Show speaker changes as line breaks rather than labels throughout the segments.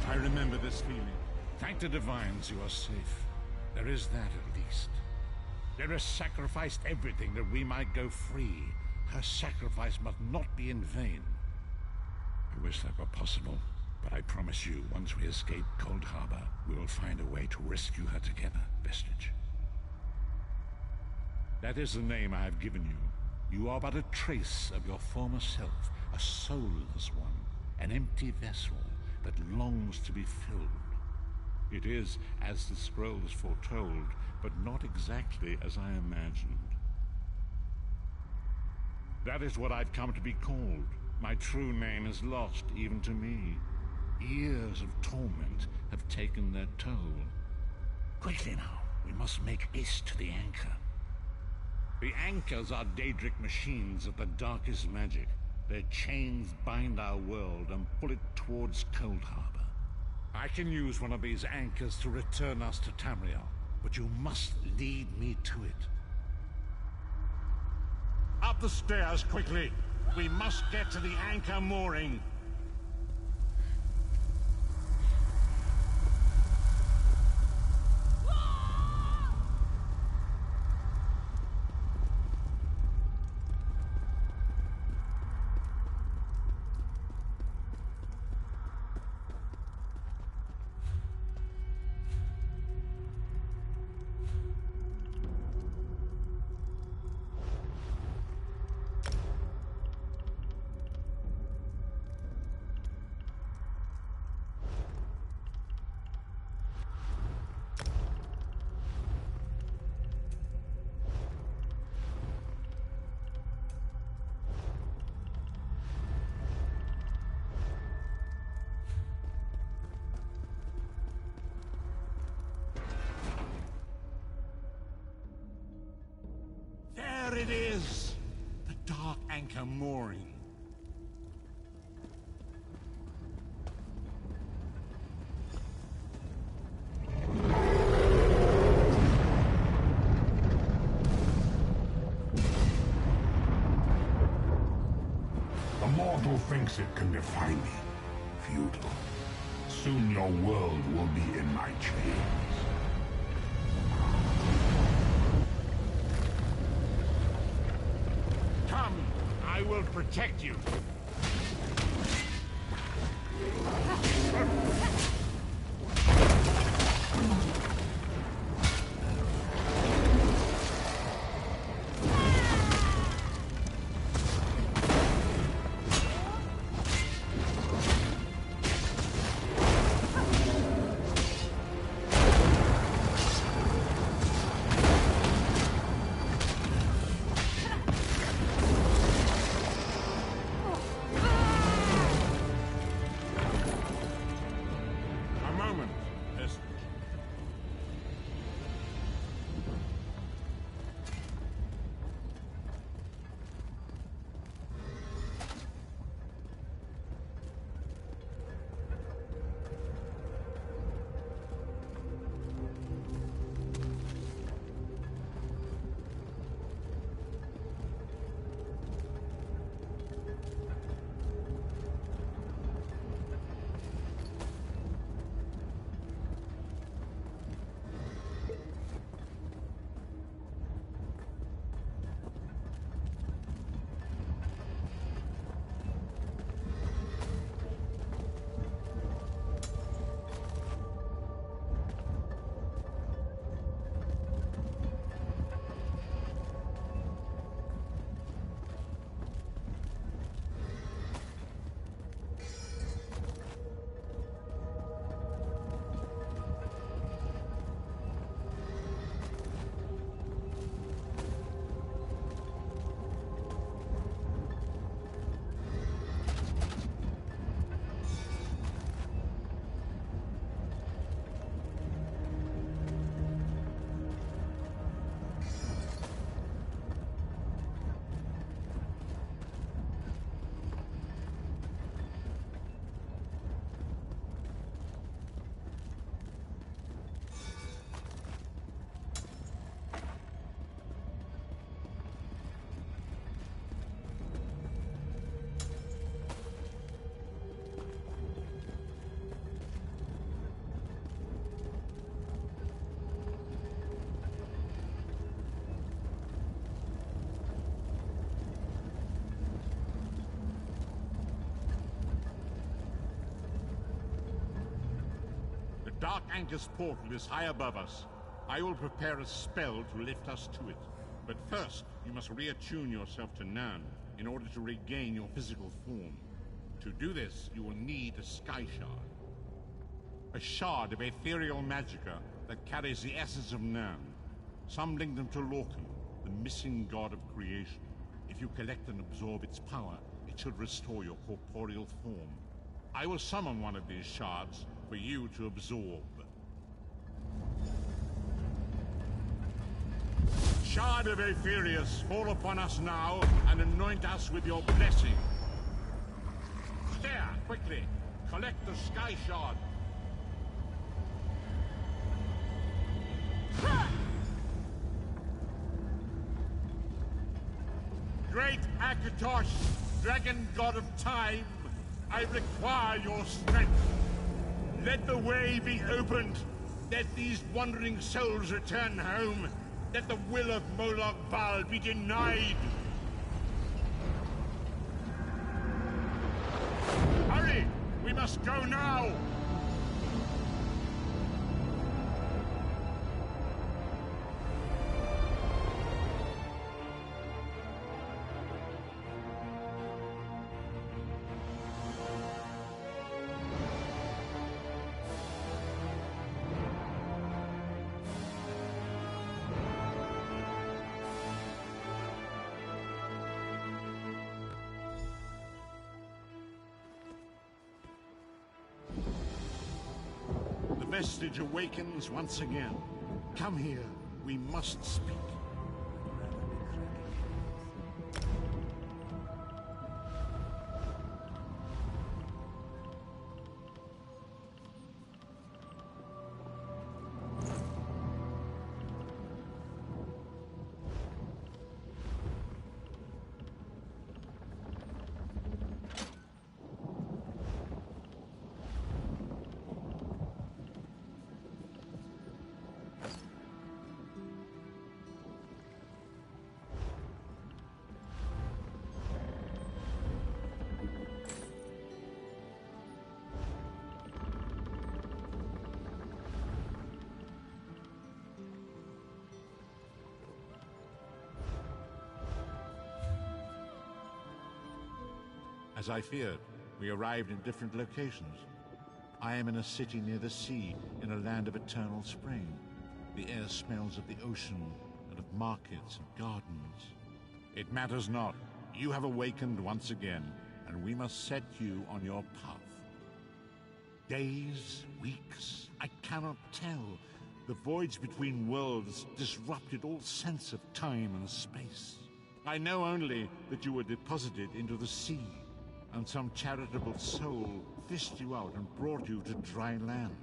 I remember this feeling. Thank the divines you are safe. There is that at least. There sacrificed everything that we might go free. Her sacrifice must not be in vain. I wish that were possible, but I promise you, once we escape Cold Harbor, we will find a way to rescue her together, Vestige. That is the name I have given you. You are but a trace of your former self, a soulless one, an empty vessel that longs to be filled. It is as the scrolls foretold, but not exactly as I imagined. That is what I've come to be called. My true name is lost even to me. Years of torment have taken their toll. Quickly now, we must make haste to the anchor. The anchors are Daedric machines of the darkest magic. Their chains bind our world and pull it towards Cold Harbor. I can use one of these anchors to return us to Tamriel, but you must lead me to it. Up the stairs, quickly! We must get to the anchor mooring. There it is! The dark anchor mooring.
The mortal thinks it can defy me. Futile. Soon your world will be in my chains.
Come, I will protect you. Dark Anchor's portal is high above us. I will prepare a spell to lift us to it. But first, you must reattune yourself to Nan in order to regain your physical form. To do this, you will need a Sky Shard. A shard of ethereal magicka that carries the essence of Nan. Some link them to Lorcan, the missing god of creation. If you collect and absorb its power, it should restore your corporeal form. I will summon one of these shards for you to absorb. Shard of Aetherius, fall upon us now and anoint us with your blessing. There, quickly, collect the Sky Shard. Great Akatosh, dragon god of time, I require your strength. Let the way be opened. Let these wandering souls return home. Let the will of Moloch Val be denied. Hurry! We must go now! The vestige awakens once again. Come here. We must speak. As I feared, we arrived in different locations. I am in a city near the sea, in a land of eternal spring. The air smells of the ocean, and of markets and gardens. It matters not. You have awakened once again, and we must set you on your path. Days, weeks, I cannot tell. The voids between worlds disrupted all sense of time and space. I know only that you were deposited into the sea, and some charitable soul fished you out and brought you to dry land.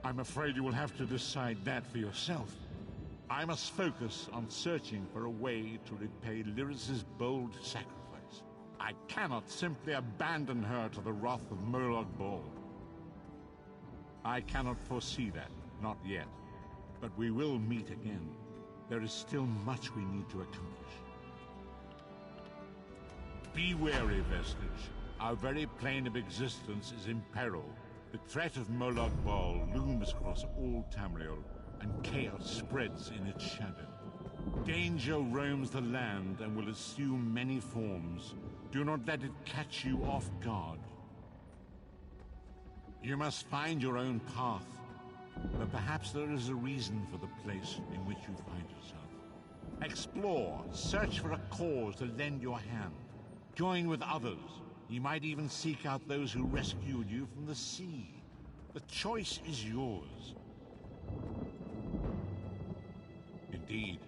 I'm afraid you will have to decide that for yourself. I must focus on searching for a way to repay Lyris's bold sacrifice. I cannot simply abandon her to the wrath of Moloch Ball. I cannot foresee that, not yet. But we will meet again. There is still much we need to accomplish. Be wary, Vestige. Our very plane of existence is in peril. The threat of Moloch Ball looms across all Tamriel, and chaos spreads in its shadow. Danger roams the land and will assume many forms. Do not let it catch you off guard. You must find your own path, but perhaps there is a reason for the place in which you find yourself. Explore, search for a cause to lend your hand. Join with others. You might even seek out those who rescued you from the sea. The choice is yours. Indeed,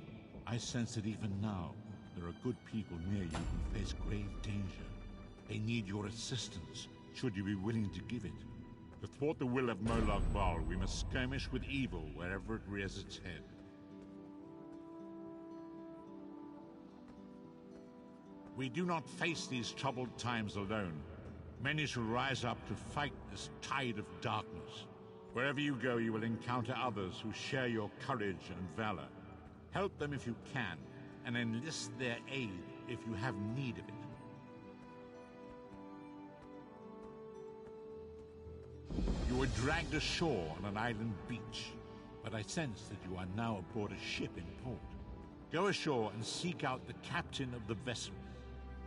I sense that even now, there are good people near you who face grave danger. They need your assistance, should you be willing to give it. To thwart the will of Moloch Bal, we must skirmish with evil wherever it rears its head. We do not face these troubled times alone. Many shall rise up to fight this tide of darkness. Wherever you go, you will encounter others who share your courage and valor. Help them if you can, and enlist their aid if you have need of it. You were dragged ashore on an island beach, but I sense that you are now aboard a ship in port. Go ashore and seek out the captain of the vessel.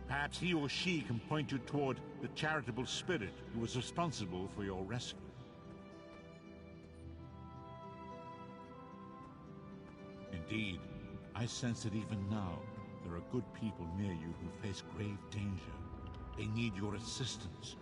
Perhaps he or she can point you toward the charitable spirit who was responsible for your rescue. Indeed, I sense that even now, there are good people near you who face grave danger. They need your assistance.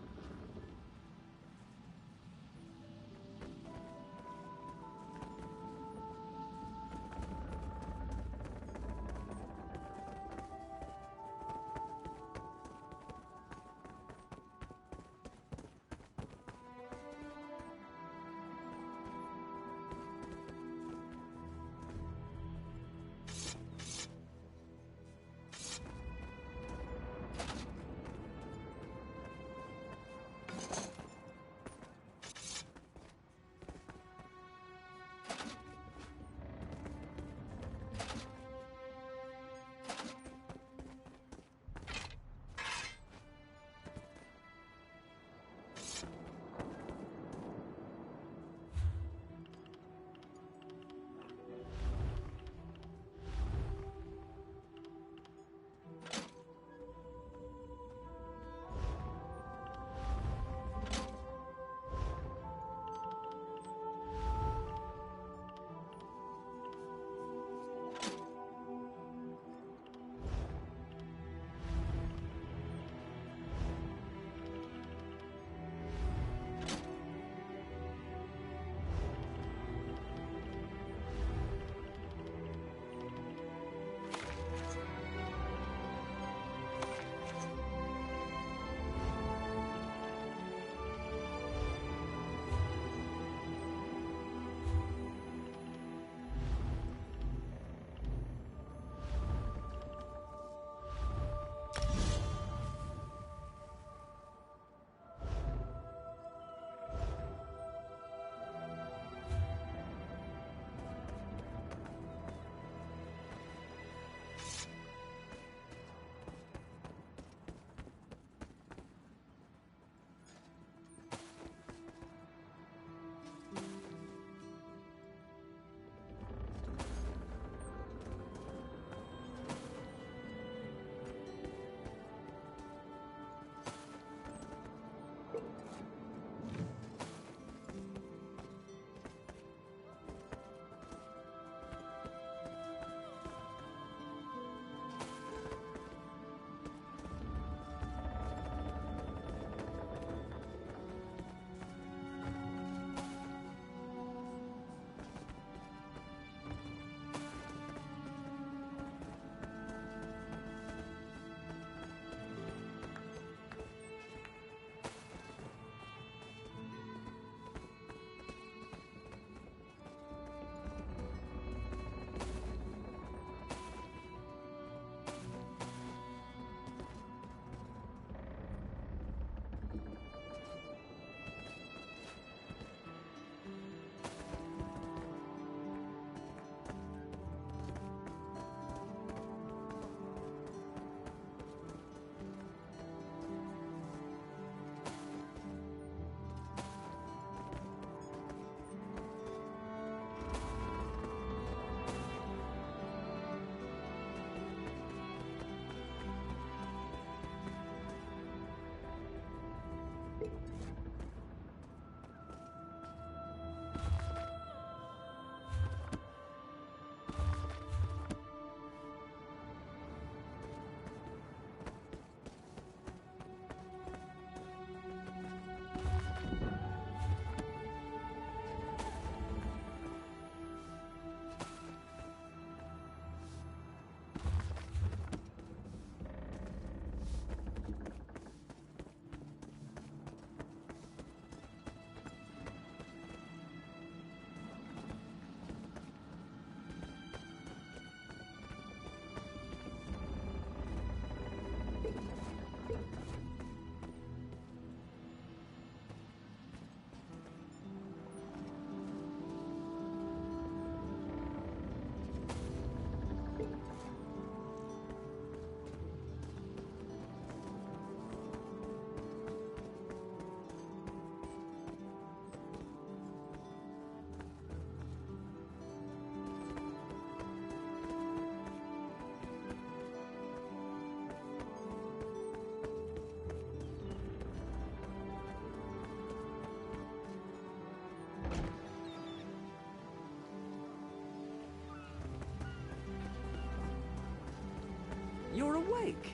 awake.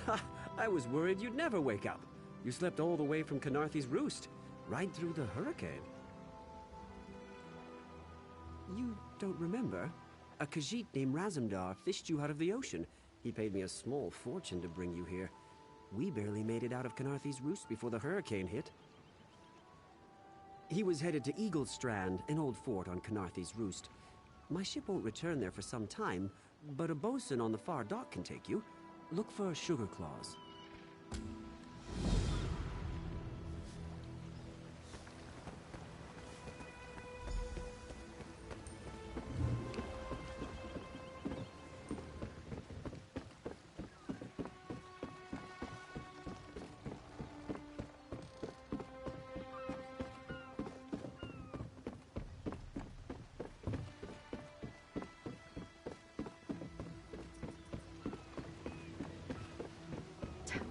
Ha! I was worried you'd never wake up. You slept all the way from Canarthy's Roost, right through the hurricane. You don't remember? A Khajiit named Razumdar fished you out of the ocean. He paid me a small fortune to bring you here. We barely made it out of Canarthy's Roost before the hurricane hit. He was headed to Eagle Strand, an old fort on Canarthy's Roost. My ship won't return there for some time, but a bosun on the far dock can take you. Look for Sugar Claws.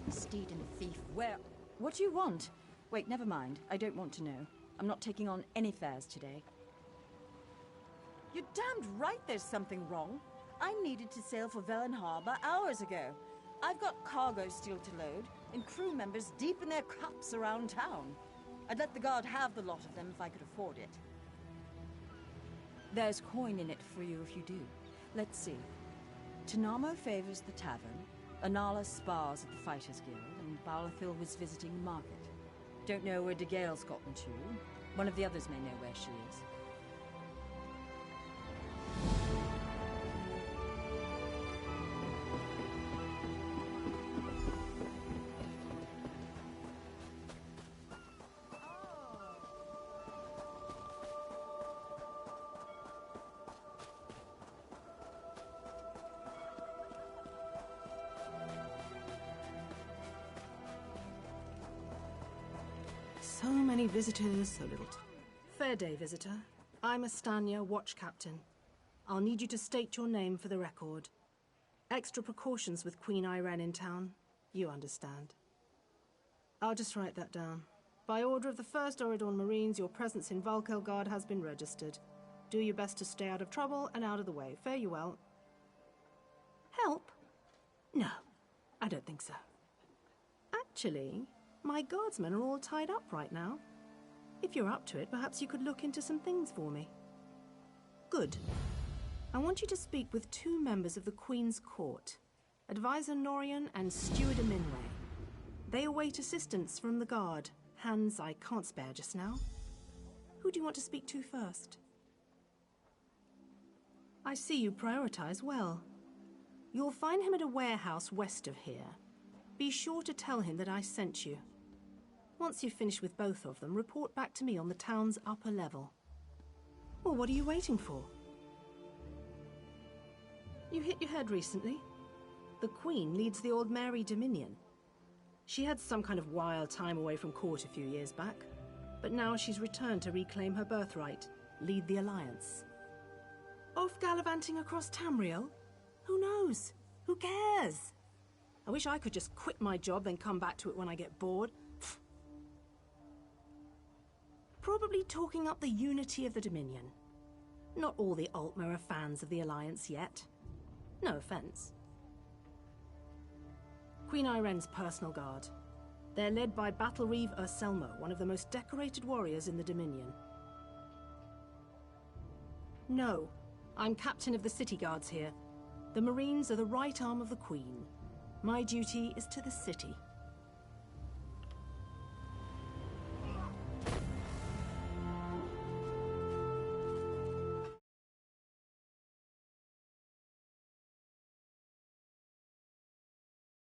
Steed and thief, where... What do you want? Wait, never mind. I don't want to know. I'm not taking on any fares today. You're damned right there's something wrong. I needed to sail for Velen Harbor hours ago. I've got cargo still to load, and crew members deep in their cups around town. I'd let the guard have the lot of them if I could afford it. There's coin in it for you if you do. Let's see. Tanamo favors the tavern, Anala spars at the Fighters Guild, and Balathil was visiting the market. Don't know where De Gale's gotten to. One of the others may know where she is.
So many visitors, so little time. Fair day, visitor. I'm Astanya, watch captain. I'll need you to state your name for the record. Extra precautions with Queen Irene in town. You understand. I'll just write that down. By order of the 1st Oridorn Marines, your presence in Valkelgard has been registered. Do your best to stay out of trouble and out of the way. Fare you well. Help? No, I don't think so. Actually, my guardsmen are all tied up right now. If you're up to it, perhaps you could look into some things for me. Good. I want you to speak with 2 members of the Queen's Court, Advisor Norian and Steward Aminway. They await assistance from the guard, hands I can't spare just now. Who do you want to speak to first? I see you prioritize well. You'll find him at a warehouse west of here. Be sure to tell him that I sent you. Once you've finished with both of them, report back to me on the town's upper level. Well, what are you waiting for? You hit your head recently? The Queen leads the Old Mary Dominion. She had some kind of wild time away from court a few years back, but now she's returned to reclaim her birthright, lead the Alliance. Off gallivanting across Tamriel? Who knows? Who cares? I wish I could just quit my job, then come back to it when I get bored. Probably talking up the unity of the Dominion. Not all the Altmer are fans of the Alliance yet. No offense. Queen Irene's personal guard. They're led by Battlereeve Urselmo, one of the most decorated warriors in the Dominion. No, I'm captain of the city guards here. The Marines are the right arm of the Queen. My duty is to the city.